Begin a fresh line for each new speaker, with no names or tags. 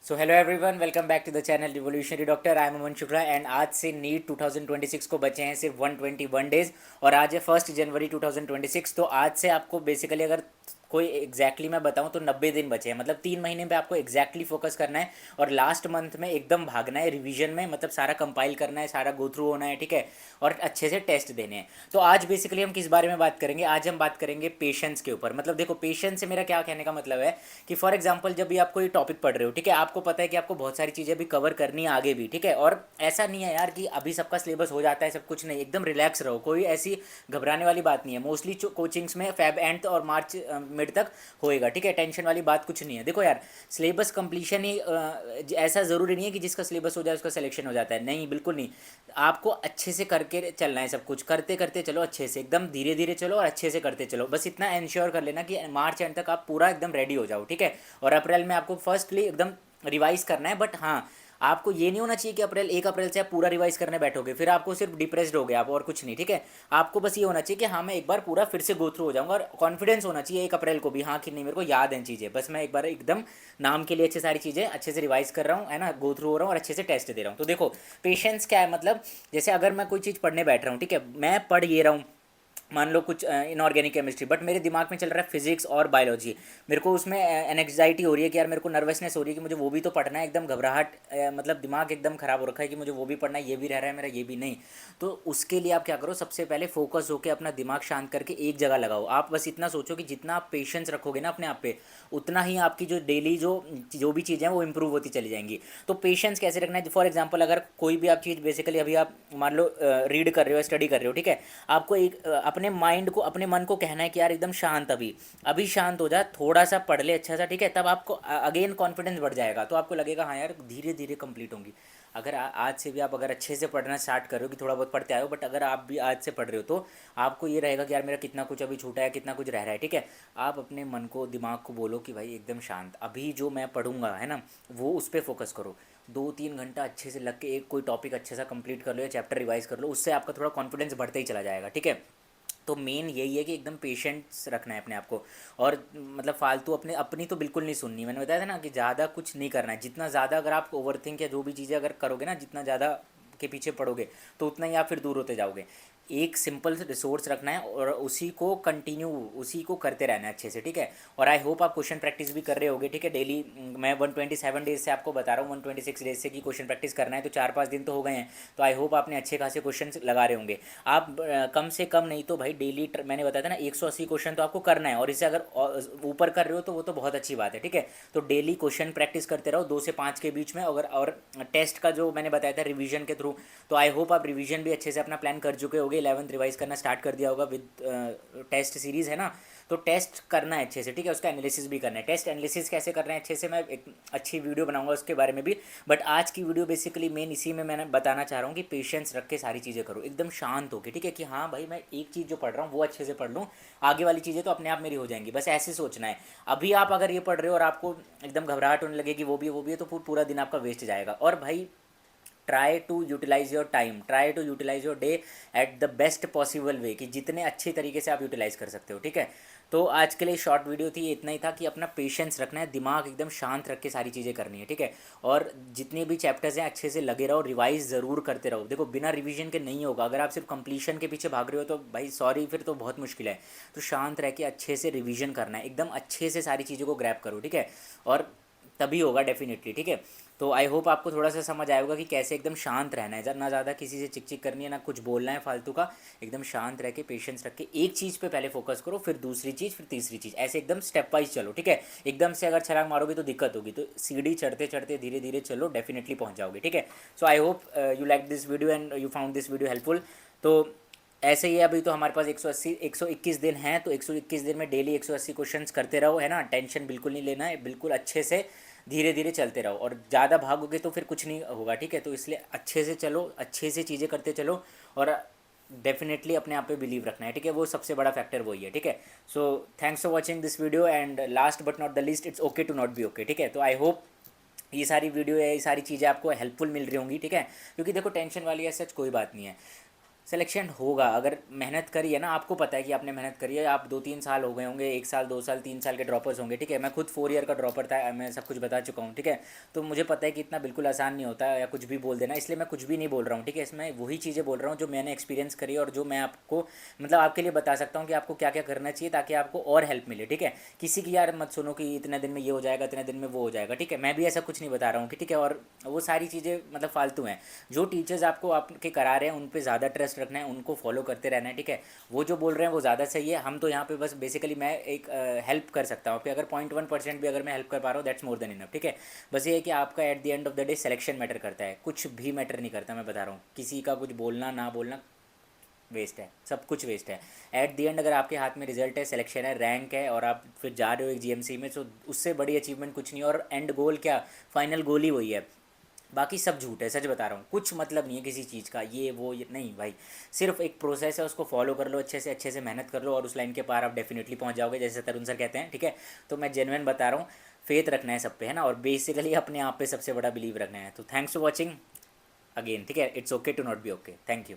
So hello everyone, welcome back to the channel revolutionary doctor. I am Aman Shukla and आज से NEET 2026 को बचे हैं सिर्फ 121 डेज और आज है 1 जनवरी 2026। तो आज से आपको बेसिकली अगर कोई मैं बताऊं तो 90 दिन बचे हैं, मतलब 3 महीने पे आपको फोकस करना है और लास्ट मंथ में एकदम भागना है रिवीजन में, मतलब सारा कंपाइल करना है, सारा गो थ्रू होना है, ठीक है। और अच्छे से टेस्ट देने हैं। तो आज बेसिकली हम किस बारे में बात करेंगे? आज हम बात करेंगे पेशेंस के ऊपर। मतलब देखो, पेशेंस से मेरा क्या कहने का मतलब है कि फॉर एग्जाम्पल जब भी आप कोई टॉपिक पढ़ रहे हो, ठीक है, आपको पता है कि आपको बहुत सारी चीज़ें भी कवर करनी है आगे भी, ठीक है। और ऐसा नहीं है यार कि अभी सबका सिलेबस हो जाता है, सब कुछ नहीं, एकदम रिलैक्स रहो, कोई ऐसी घबराने वाली बात नहीं है। मोस्टली कोचिंग्स में फेब एंड और मार्च मिड तक होएगा, ठीक है। टेंशन वाली बात कुछ नहीं है। देखो यार, सिलेबस कंप्लीशन ही ऐसा ज़रूरी नहीं है कि जिसका सिलेबस हो जाए उसका सिलेक्शन हो जाता है, नहीं, बिल्कुल नहीं। आपको अच्छे से करके चलना है, सब कुछ करते करते चलो, अच्छे से एकदम धीरे धीरे चलो और अच्छे से करते चलो। बस इतना इंश्योर कर लेना कि मार्च एंड तक आप पूरा एकदम रेडी हो जाओ, ठीक है। और अप्रैल में आपको फर्स्टली एकदम रिवाइज करना है। बट हाँ, आपको ये नहीं होना चाहिए कि 1 अप्रैल से आप पूरा रिवाइज करने बैठोगे, फिर आपको सिर्फ डिप्रेस्ड हो गए आप, और कुछ नहीं, ठीक है। आपको बस ये होना चाहिए कि हाँ, मैं एक बार पूरा फिर से गो थ्रू हो जाऊंगा, और कॉन्फिडेंस होना चाहिए 1 अप्रैल को भी, हाँ कि नहीं मेरे को याद है चीज़ें, बस मैं एक बार एकदम नाम के लिए अच्छे सारी चीज़ें अच्छे से रिवाइज कर रहा हूँ, है ना, गो थ्रू हो रहा हूँ और अच्छे से टेस्ट दे रहा हूँ। तो देखो, पेशेंस क्या है? मतलब जैसे अगर मैं कोई चीज़ पढ़ने बैठ रहा हूँ, ठीक है, मैं पढ़ ये रहा हूँ, मान लो कुछ इनऑर्गेनिक केमिस्ट्री, बट मेरे दिमाग में चल रहा है फिजिक्स और बायोलॉजी। मेरे को उसमें एनएग्जाइटी हो रही है कि यार मेरे को नर्वसनेस हो रही है कि मुझे वो भी तो पढ़ना है, एकदम घबराहट, मतलब दिमाग एकदम ख़राब हो रखा है कि मुझे वो भी पढ़ना है, ये भी रह रहा है मेरा, ये भी नहीं। तो उसके लिए आप क्या करो, सबसे पहले फोकस होकर अपना दिमाग शांत करके एक जगह लगाओ। आप बस इतना सोचो कि जितना आप पेशेंस रखोगे ना अपने आप पे, उतना ही आपकी जो डेली जो जो भी चीज़ें हैं वो इंप्रूव होती चली जाएंगी। तो पेशेंस कैसे रखना है? फॉर एग्जाम्पल अगर कोई भी आप चीज़ बेसिकली अभी आप मान लो रीड कर रहे हो, स्टडी कर रहे हो, ठीक है। आपको एक अपने माइंड को, अपने मन को कहना है कि यार एकदम शांत, अभी अभी शांत हो जा, थोड़ा सा पढ़ ले अच्छा सा, ठीक है। तब आपको अगेन कॉन्फिडेंस बढ़ जाएगा, तो आपको लगेगा हाँ यार धीरे धीरे कंप्लीट होंगी। अगर आज से भी आप अगर अच्छे से पढ़ना स्टार्ट कर रहे हो कि थोड़ा बहुत पढ़ते आए हो, बट अगर आप भी आज से पढ़ रहे हो तो आपको ये रहेगा कि यार मेरा कितना कुछ अभी छूटा है, कितना कुछ रह रहा है, ठीक है। आप अपने मन को, दिमाग को बोलो कि भाई एकदम शांत, अभी जो मैं पढ़ूंगा, है ना, वो उस पर फोकस करो। 2-3 घंटा अच्छे से लग के एक कोई टॉपिक अच्छे सा कंप्लीट कर लो या चैप्टर रिवाइज कर लो, उससे आपका थोड़ा कॉन्फिडेंस बढ़ते ही चला जाएगा, ठीक है। तो मेन यही है कि एकदम पेशेंस रखना है अपने आप को। और मतलब फालतू अपनी तो बिल्कुल नहीं सुननी। मैंने बताया था ना कि ज़्यादा कुछ नहीं करना है। जितना ज़्यादा अगर आप ओवरथिंक या जो भी चीज़ें अगर करोगे ना, जितना ज़्यादा के पीछे पड़ोगे, तो उतना ही आप फिर दूर होते जाओगे। एक सिंपल रिसोर्स रखना है और उसी को कंटिन्यू, उसी को करते रहना है अच्छे से, ठीक है। और आई होप आप क्वेश्चन प्रैक्टिस भी कर रहे होगे, ठीक है, डेली। मैं 127 डेज से आपको बता रहा हूँ, 126 डेज से कि क्वेश्चन प्रैक्टिस करना है, तो 4-5 दिन तो हो गए हैं। तो आई होप आपने अच्छे खासे क्वेश्चन लगा रहे होंगे। आप कम से कम नहीं तो भाई डेली, मैंने बताया था ना, 180 क्वेश्चन तो आपको करना है, और इससे अगर ऊपर कर रहे हो तो वो तो बहुत अच्छी बात है, ठीक है। तो डेली क्वेश्चन प्रैक्टिस करते रहो 2 से 5 के बीच में। अगर और टेस्ट का जो मैंने बताया था रिवीजन के थ्रू, तो आई होप आप रिवीजन भी अच्छे से अपना प्लान कर चुके होगे, 11th रिवाइज करना स्टार्ट कर दिया होगा विद टेस्ट सीरीज़, है ना। तो टेस्ट करना है अच्छे से, ठीक है, उसका एनालिसिस भी करना है। टेस्ट एनालिसिस कैसे करना है अच्छे से, मैं एक अच्छी वीडियो बनाऊंगा उसके बारे में भी। बट आज की वीडियो बेसिकली मेन इसी में मैंने बताना चाह रहा हूँ कि पेशेंस रख के सारी चीज़ें करो, एकदम शांत होकर, ठीक है, कि हाँ भाई मैं एक चीज़ जो पढ़ रहा हूँ वो अच्छे से पढ़ लूँ, आगे वाली चीज़ें तो अपने आप मेरी हो जाएंगी, बस ऐसे सोचना है। अभी आप अगर ये पढ़ रहे हो और आपको एकदम घबराहट होने लगेगी, वो भी है, तो पूरा दिन आपका वेस्ट जाएगा। और भाई, try to utilise your time, try to utilise your day at the best possible way, कि जितने अच्छे तरीके से आप यूटिलाइज कर सकते हो, ठीक है। तो आज के लिए शॉर्ट वीडियो थी, इतना ही था कि अपना पेशेंस रखना है, दिमाग एकदम शांत रख के सारी चीज़ें करनी है, ठीक है। और जितने भी चैप्टर्स हैं अच्छे से लगे रहो, रिवाइज ज़रूर करते रहो। देखो, बिना रिवीजन के नहीं होगा। अगर आप सिर्फ कंप्लीशन के पीछे भाग रहे हो तो भाई सॉरी, फिर तो बहुत मुश्किल है। तो शांत रह के अच्छे से रिवीजन करना है, एकदम अच्छे से सारी चीज़ों को ग्रैब करो, ठीक है। और तभी होगा डेफिनेटली, ठीक है। तो आई होप आपको थोड़ा सा समझ आएगा कि कैसे एकदम शांत रहना है, ना ज़्यादा किसी से चिक चिक करनी है, ना कुछ बोलना है फालतू का। एकदम शांत रह के, पेशेंस रख के एक चीज़ पे पहले फोकस करो, फिर दूसरी चीज़, फिर तीसरी चीज़, ऐसे एकदम स्टेप वाइज चलो, ठीक है। एकदम से अगर छलांग मारोगे तो दिक्कत होगी, तो सीढ़ी चढ़ते चढ़ते धीरे धीरे चलो, डेफिनेटली पहुँच जाओगे, ठीक है। So I hope you like this video and you found this video helpful. तो ऐसे ही है, अभी तो हमारे पास 121 दिन हैं, तो 121 दिन में डेली 180 क्वेश्चंस करते रहो, है ना। टेंशन बिल्कुल नहीं लेना है, बिल्कुल अच्छे से धीरे धीरे चलते रहो। और ज़्यादा भागोगे तो फिर कुछ नहीं होगा, ठीक है। तो इसलिए अच्छे से चलो, अच्छे से चीज़ें करते चलो, और डेफिनेटली अपने आप पे बिलीव रखना है, ठीक है। वो सबसे बड़ा फैक्टर वही है, ठीक है। So thanks for watching this video and last but not the least, it's okay to not be okay, ठीक है। तो आई होप ये सारी वीडियो है, ये सारी चीज़ें आपको हेल्पफुल मिल रही होंगी, ठीक है। क्योंकि देखो, टेंशन वाली है सच कोई बात नहीं है। सिलेक्शन होगा अगर मेहनत करी है ना, आपको पता है कि आपने मेहनत करी है, आप 2-3 साल हो गए होंगे, 1 साल 2 साल 3 साल के ड्रॉपर्स होंगे, ठीक है। मैं खुद 4 ईयर का ड्रॉपर था, मैं सब कुछ बता चुका हूँ, ठीक है। तो मुझे पता है कि इतना बिल्कुल आसान नहीं होता या कुछ भी बोल देना, इसलिए मैं कुछ भी नहीं बोल रहा हूँ, ठीक है। इसमें वही चीज़ें बोल रहा हूँ जो मैंने एक्सपीरियंस करी है और जो मैं आपको मतलब आपके लिए बता सकता हूँ कि आपको क्या क्या करना चाहिए ताकि आपको और हेल्प मिले, ठीक है। किसी की यार मत सुनो कि इतने दिन में ये हो जाएगा, इतने दिन में वो हो जाएगा, ठीक है। मैं भी ऐसा कुछ नहीं बता रहा हूँ कि ठीक है, और वो सारी चीज़ें मतलब फालतू हैं। जो टीचर्स आपको आपके करा रहे हैं उन पे ज़्यादा ट्रस्ट रखना है, उनको फॉलो करते रहना है, ठीक है। वो जो बोल रहे हैं वो ज़्यादा सही है, हम तो यहाँ पे बस बेसिकली मैं एक हेल्प कर सकता हूँ कि अगर 0.1% भी अगर मैं हेल्प कर पा रहा हूँ दैट्स मोर देन इनफ, ठीक है। बस ये है कि आपका at the end of the day selection matter करता है, कुछ भी मैटर नहीं करता, मैं बता रहा हूँ। किसी का कुछ बोलना ना बोलना वेस्ट है, सब कुछ वेस्ट है। एट दी एंड अगर आपके हाथ में रिजल्ट है, सिलेक्शन है, रैंक है और आप फिर जा रहे हो एक जीएमसी में, तो उससे बड़ी अचीवमेंट कुछ नहीं है। और एंड गोल क्या, फाइनल गोल ही वही है। बाकी सब झूठ है, सच बता रहा हूँ, कुछ मतलब नहीं है किसी चीज़ का, ये वो ये नहीं भाई। सिर्फ एक प्रोसेस है, उसको फॉलो कर लो, अच्छे से मेहनत कर लो और उस लाइन के पार आप डेफिनेटली पहुँच जाओगे, जैसे तरुण सर कहते हैं, ठीक है। तो मैं जेन्युइन बता रहा हूँ, फेथ रखना है सब पे, है ना, और बेसिकली अपने आप पे सबसे बड़ा बिलीव रखना है। तो थैंक्स फॉर वॉचिंग अगेन, ठीक है। It's okay to not be okay, thank you.